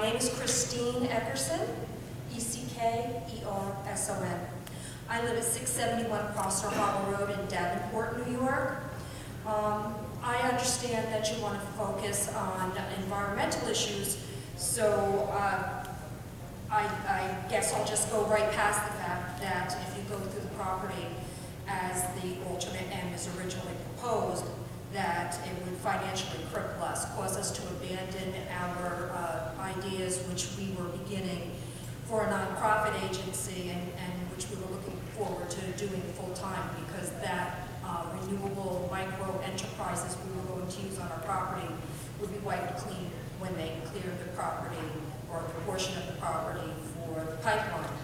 My name is Christine Eckerson, E-C-K-E-R-S-O-N. I live at 671 Foster Hollow Road in Davenport, New York. I understand that you want to focus on environmental issues, so I guess I'll just go right past the fact that if you go through the property as the alternate M is originally proposed, that it would financially cripple us, cause us to abandon our ideas which we were beginning for a nonprofit agency and which we were looking forward to doing full time, because that renewable micro enterprises we were going to use on our property would be wiped clean when they cleared the property or the portion of the property for the pipeline.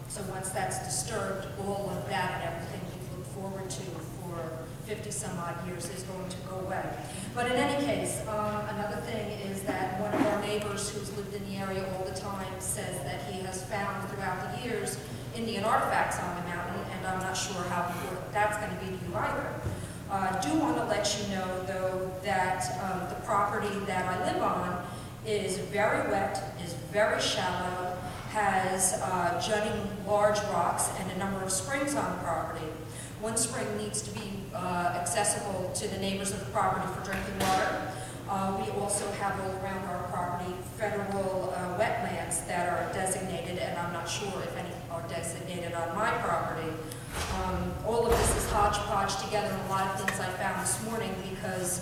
So once that's disturbed, all of that and everything we look forward to for 50 some odd years is going to go away. But in any case, another thing is that one of our neighbors who's lived in the area all the time says that he has found throughout the years Indian artifacts on the mountain, and I'm not sure how important that's going to be to you either. I do want to let you know, though, that the property that I live on is very wet, is very shallow, has jutting large rocks and a number of springs on the property. One spring needs to be accessible to the neighbors of the property for drinking water. We also have all around our property federal wetlands that are designated, and I'm not sure if any are designated on my property. All of this is hodgepodge together, and a lot of things I found this morning because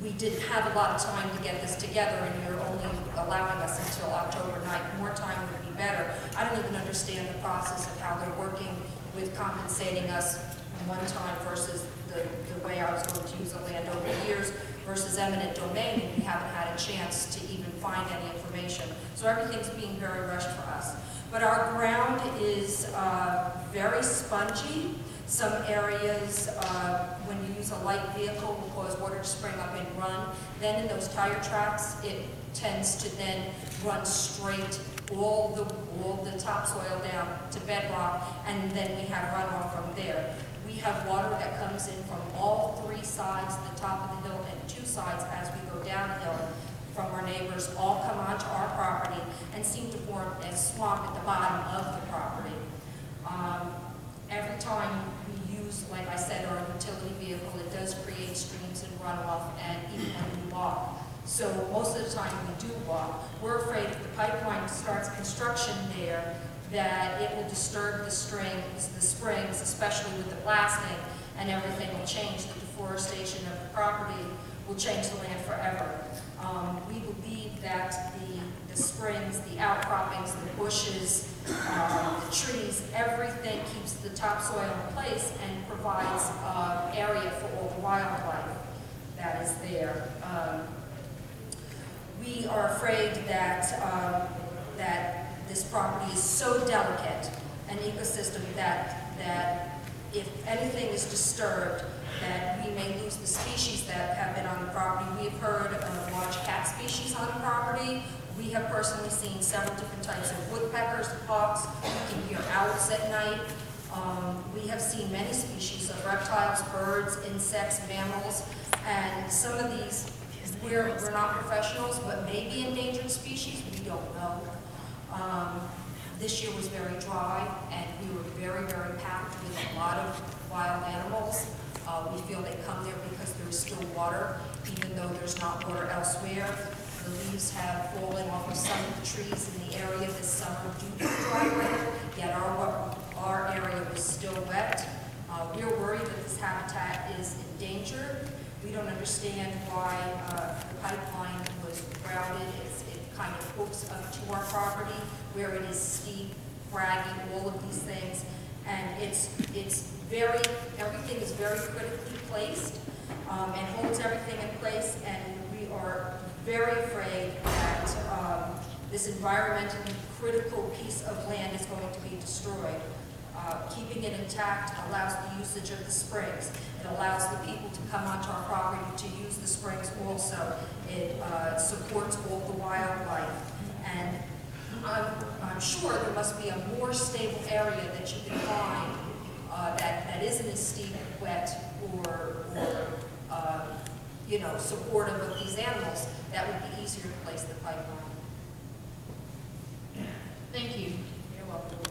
we didn't have a lot of time to get this together, and you're only allowing us until October 9th. More time would be better. I don't even understand the process of how they're working with compensating us one time versus the way I was going to use the land over the years versus eminent domain, and we haven't had a chance to even find any information. So everything's being very rushed for us. But our ground is very spongy. Some areas, when you use a light vehicle, will cause water to spring up and run. Then in those tire tracks, it tends to then run straight all the topsoil down to bedrock, and then we have runoff from there. We have water that comes in from all three sides, the top of the hill and two sides as we go downhill from our neighbors, all come onto our property and seem to form a swamp at the bottom of the property. Every time we use, like I said, our utility vehicle, it does create streams and runoff, and even when we walk. So most of the time we do walk. We're afraid if the pipeline starts construction there, that it will disturb the springs, especially with the blasting, and everything will change. The deforestation of the property will change the land forever. We believe that the springs, the outcroppings, the bushes, the trees, everything keeps the topsoil in place and provides area for all the wildlife that is there. We are afraid that this property is so delicate, an ecosystem that if anything is disturbed, that we may lose the species that have been on the property. We have heard of large cat species on the property. We have personally seen several different types of woodpeckers, hawks. We can hear owls at night. We have seen many species of reptiles, birds, insects, mammals, and some of these, we're not professionals, but may be endangered species, we don't know. This year was very dry, and we were very, very packed with a lot of wild animals. We feel they come there because there is still water, even though there's not water elsewhere. The leaves have fallen off of some of the trees in the area this summer due to dry weather, yet our area was still wet. We're worried that this habitat is endangered. We don't understand why the pipeline was grouted. It kind of hooks up to our property where it is steep, craggy, all of these things. And everything is very critically placed and holds everything in place, and we are very afraid that this environmentally critical piece of land is going to be destroyed. Keeping it intact allows the usage of the springs. It allows the people to come onto our property to use the springs also. It supports all the wildlife. And I'm sure there must be a more stable area that you can find that isn't as steep, wet, or you know, supportive of these animals, that would be easier to place the pipeline. Thank you. You're welcome.